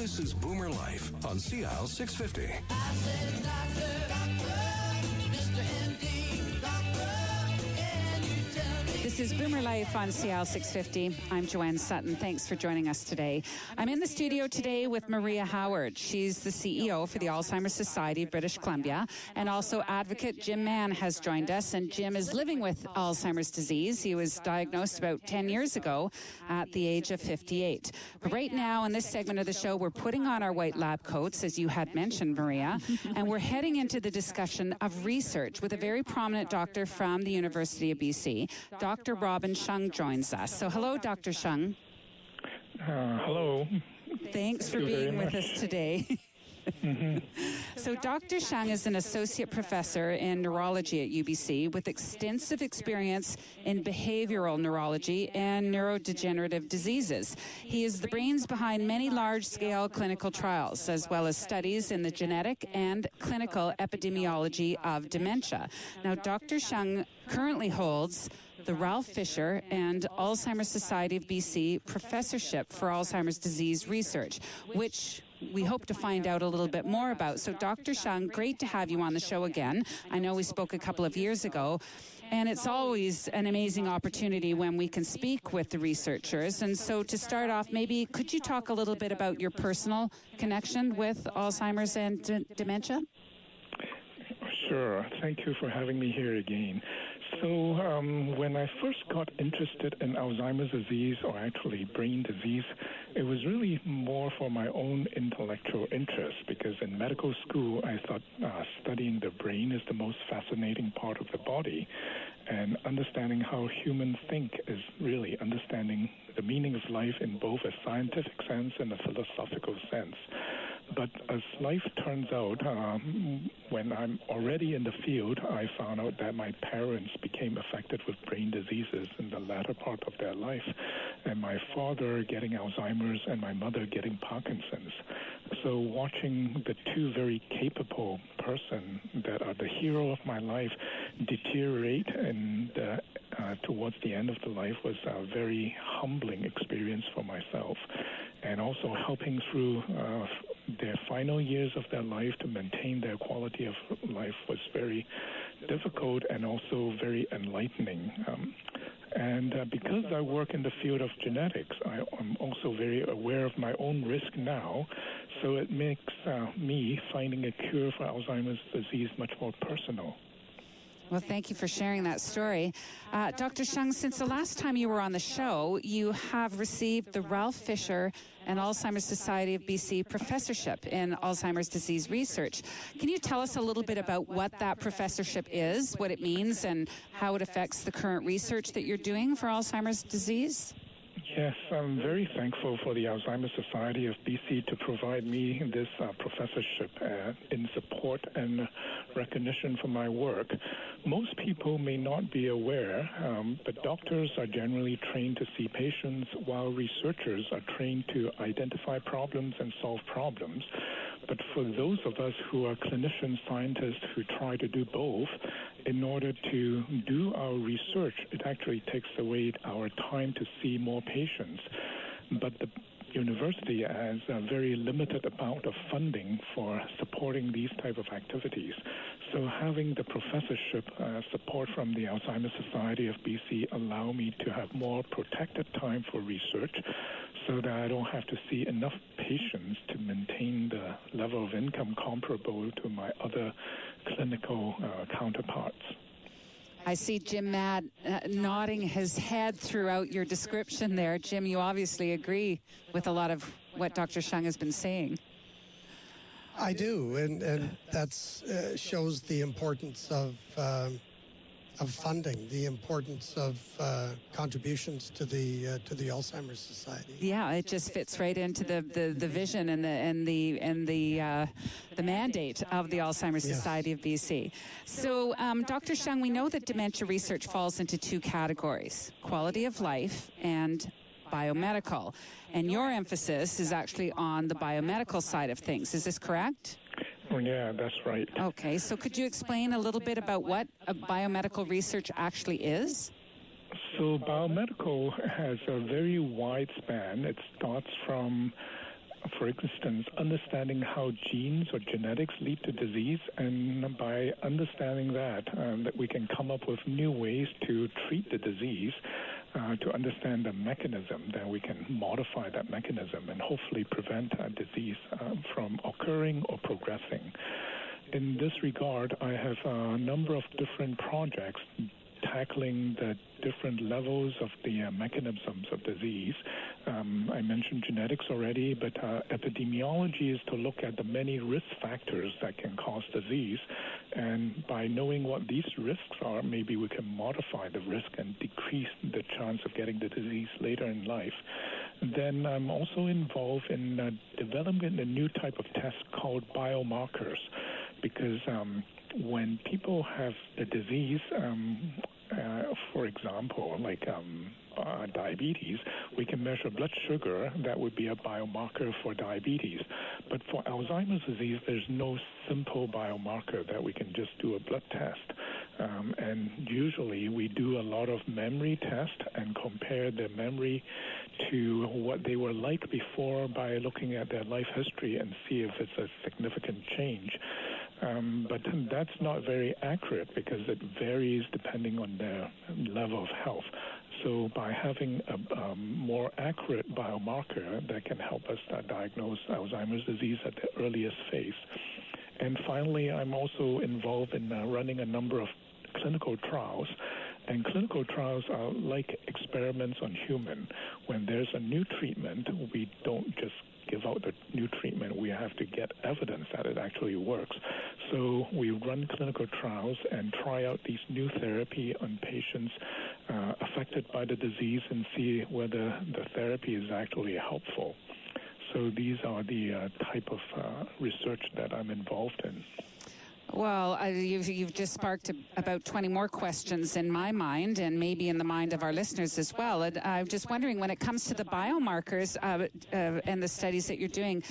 This is Boomer Life on CL650. I said, doctor, doctor, Mr. MD, doctor, can you tell me? This is Boomer Life on CL650. I'm Joanne Sutton. Thanks for joining us today. I'm in the studio today with Maria Howard. She's the CEO for the Alzheimer's Society of British Columbia, and also advocate Jim Mann has joined us, and Jim is living with Alzheimer's disease. He was diagnosed about 10 years ago at the age of 58. But right now, in this segment of the show, we're putting on our white lab coats, as you had mentioned, Maria, and we're heading into the discussion of research with a very prominent doctor from the University of BC. Dr. Robin Shung joins us. So hello, Dr. Shung. Hello. Thanks for being with us today. So Dr. Shung is an associate professor in neurology at UBC with extensive experience in behavioral neurology and neurodegenerative diseases. He is the brains behind many large-scale clinical trials, as well as studies in the genetic and clinical epidemiology of dementia. Now, Dr. Shung currently holds the Ralph Fisher and Alzheimer's Society of BC Professorship for Alzheimer's Disease Research, which we hope to find out a little bit more about. So, Dr. Shung, great to have you on the show again. I know we spoke a couple of years ago, and it's always an amazing opportunity when we can speak with the researchers. And so to start off, maybe could you talk a little bit about your personal connection with Alzheimer's and dementia? Sure. Thank you for having me here again. So when I first got interested in Alzheimer's disease, or actually brain disease, it was really more for my own intellectual interest, because in medical school I thought studying the brain is the most fascinating part of the body, and understanding how humans think is really understanding the meaning of life in both a scientific sense and a philosophical sense. But as life turns out, when I'm already in the field, I found out that my parents became affected with brain diseases in the latter part of their life, and my father getting Alzheimer's and my mother getting Parkinson's. So watching the two very capable persons that are the hero of my life deteriorate and towards the end of the life was a very humbling experience for myself, and also helping through their final years of their life to maintain their quality of life was very difficult and also very enlightening. And because I work in the field of genetics, I'm also very aware of my own risk now, so it makes me finding a cure for Alzheimer's disease much more personal. Well, thank you for sharing that story. Dr. Shung, since the last time you were on the show, you have received the Ralph Fisher and Alzheimer's Society of BC Professorship in Alzheimer's Disease Research. Can you tell us a little bit about what that professorship is, what it means, and how it affects the current research that you're doing for Alzheimer's disease? Yes, I'm very thankful for the Alzheimer's Society of BC to provide me this professorship in support and recognition for my work. Most people may not be aware, but doctors are generally trained to see patients, while researchers are trained to identify problems and solve problems. But for those of us who are clinician scientists who try to do both, in order to do our research, it actually takes away our time to see more patients. But the university has a very limited amount of funding for supporting these type of activities. So having the professorship support from the Alzheimer's Society of BC allow me to have more protected time for research, so that I don't have to see enough patients to maintain the level of income comparable to my other clinical counterparts. I see Jim Mann nodding his head throughout your description there. Jim, you obviously agree with a lot of what Dr. Shung has been saying. I do, and that shows the importance of funding, the importance of contributions to the Alzheimer's Society. Yeah, it just fits right into the vision and the mandate of the Alzheimer's Society of BC. So, Dr. Shung, we know that dementia research falls into two categories: quality of life and biomedical. And your emphasis is actually on the biomedical side of things. Is this correct? Oh, yeah, that's right. Okay, so could you explain a little bit about what a biomedical research actually is? So biomedical has a very wide span. It starts from for instance, understanding how genes or genetics lead to disease, and by understanding that we can come up with new ways to treat the disease, to understand the mechanism, then we can modify that mechanism and hopefully prevent a disease from occurring or progressing. In this regard, I have a number of different projects tackling the different levels of the mechanisms of disease. I mentioned genetics already, but epidemiology is to look at the many risk factors that can cause disease. And by knowing what these risks are, maybe we can modify the risk and decrease the chance of getting the disease later in life. Then I'm also involved in developing a new type of test called biomarkers, because when people have the disease, for example, like diabetes, we can measure blood sugar. That would be a biomarker for diabetes. But for Alzheimer's disease, there's no simple biomarker that we can just do a blood test. And usually we do a lot of memory tests and compare their memory to what they were like before by looking at their life history and see if it's a significant change. But that's not very accurate because it varies depending on their level of health. So by having a more accurate biomarker that can help us diagnose Alzheimer's disease at the earliest phase. And finally, I'm also involved in running a number of clinical trials. And clinical trials are like experiments on human. When there's a new treatment, we don't just give out the new treatment. We have to get evidence that it actually works. So we run clinical trials and try out these new therapy on patients affected by the disease and see whether the therapy is actually helpful. So these are the type of research that I'm involved in. Well, you've just sparked about 20 more questions in my mind and maybe in the mind of our listeners as well. And I'm just wondering, when it comes to the biomarkers and the studies that you're doing,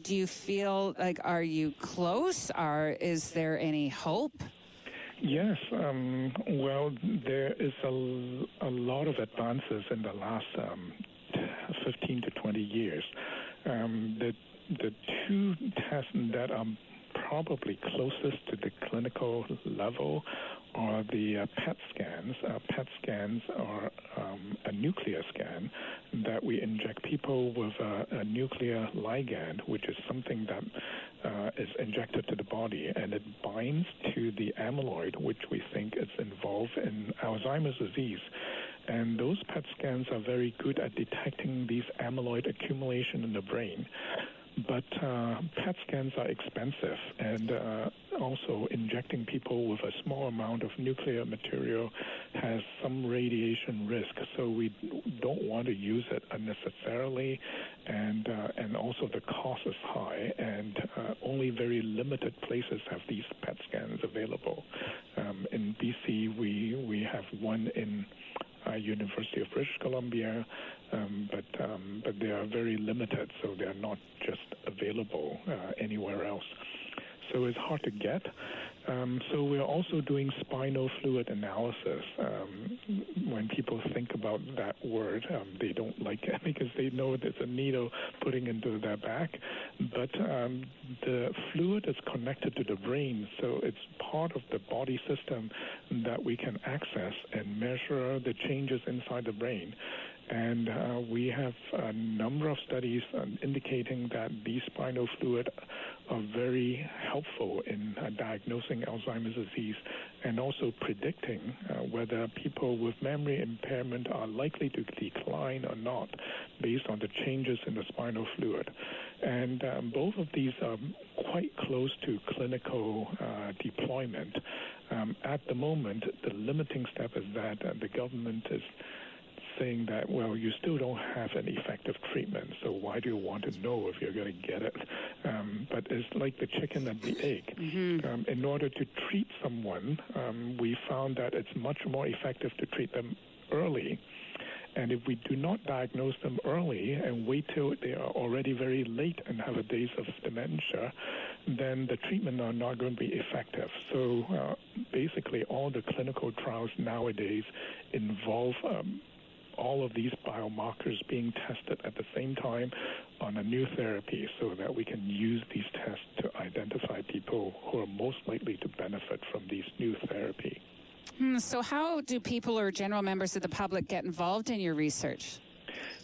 do you feel like, are you close? Is there any hope? Yes. Well, there is a lot of advances in the last 15 to 20 years. The two tests that are probably closest to the clinical level are the PET scans. PET scans are a nuclear scan that we inject people with a nuclear ligand, which is something that is injected to the body, and it binds to the amyloid, which we think is involved in Alzheimer's disease. And those PET scans are very good at detecting these amyloid accumulation in the brain. But PET scans are expensive, and also injecting people with a small amount of nuclear material has some radiation risk, so we don't want to use it unnecessarily, and also the cost is high, and only very limited places have these PET scans available. In BC, we have one in University of British Columbia, but they are very limited, so they are not just available anywhere else. So it's hard to get. So we're also doing spinal fluid analysis. When people think about that word, they don't like it because they know there's a needle putting into their back. But the fluid is connected to the brain, so it's part of the body system that we can access and measure the changes inside the brain. And we have a number of studies indicating that these spinal fluid are very helpful in diagnosing Alzheimer's disease and also predicting whether people with memory impairment are likely to decline or not based on the changes in the spinal fluid. And both of these are quite close to clinical deployment. At the moment, the limiting step is that the government is saying that, well, you still don't have an effective treatment, so why do you want to know if you're going to get it? But it's like the chicken and the egg. Mm-hmm. In order to treat someone, we found that it's much more effective to treat them early. And if we do not diagnose them early and wait till they are already very late and have a days of dementia, then the treatment are not going to be effective. So basically all the clinical trials nowadays involve all of these biomarkers being tested at the same time, on a new therapy so that we can use these tests to identify people who are most likely to benefit from these new therapy. So how do people or general members of the public get involved in your research?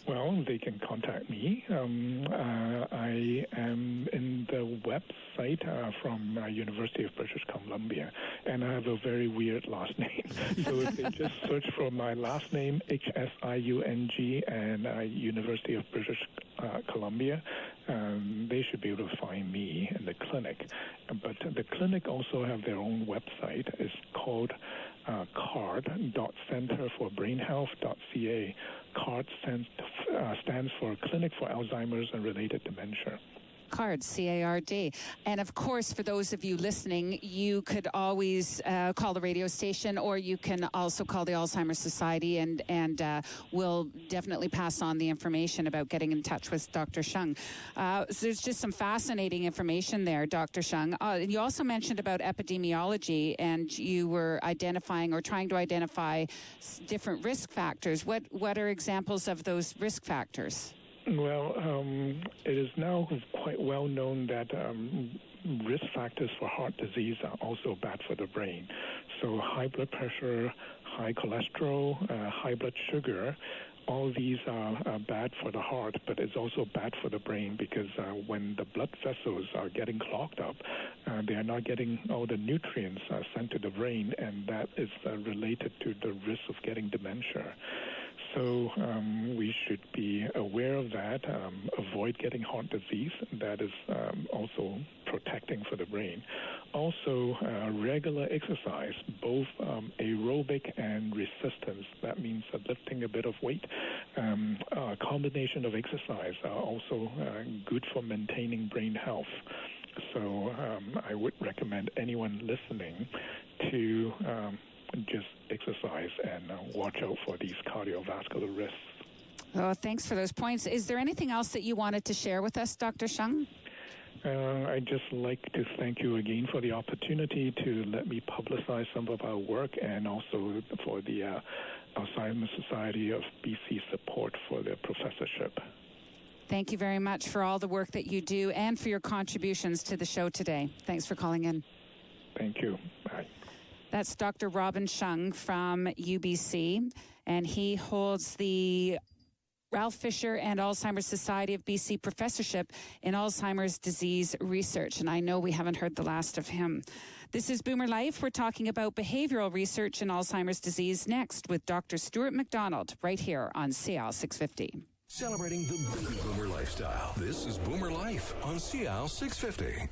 Well, they can contact me. I am in the website from University of British Columbia, and I have a very weird last name. So if they just search for my last name, HSIUNG, and University of British Columbia, they should be able to find me in the clinic. But the clinic also have their own website. It's called card.centerforbrainhealth.ca. CARD stands for Clinic for Alzheimer's and Related Dementia. CARD, C-A-R-D. And of course, for those of you listening, you could always call the radio station, or you can also call the Alzheimer's Society, and we'll definitely pass on the information about getting in touch with Dr. Shung. So there's just some fascinating information there, Dr. Shung. You also mentioned about epidemiology, and you were identifying or trying to identify different risk factors. What are examples of those risk factors? Well, it is now quite well known that risk factors for heart disease are also bad for the brain. So high blood pressure, high cholesterol, high blood sugar, all these are bad for the heart, but it's also bad for the brain because when the blood vessels are getting clogged up, they are not getting all the nutrients sent to the brain, and that is related to the risk of getting dementia. So we should be aware of that, avoid getting heart disease. That is also protecting for the brain. Also, regular exercise, both aerobic and resistance. That means lifting a bit of weight. A combination of exercise are also good for maintaining brain health. So I would recommend anyone listening to just exercise and watch out for these cardiovascular risks. Oh, thanks for those points. Is there anything else that you wanted to share with us, Dr. Shung? I'd just like to thank you again for the opportunity to let me publicize some of our work, and also for the Alzheimer's Society of BC support for their professorship. Thank you very much for all the work that you do and for your contributions to the show today. Thanks for calling in. Thank you. Bye. That's Dr. Robin Shung from UBC, and he holds the Ralph Fisher and Alzheimer's Society of BC professorship in Alzheimer's disease research, and I know we haven't heard the last of him. This is Boomer Life. We're talking about behavioral research in Alzheimer's disease next with Dr. Stuart McDonald right here on CL 650. Celebrating the baby boomer lifestyle. This is Boomer Life on CL 650.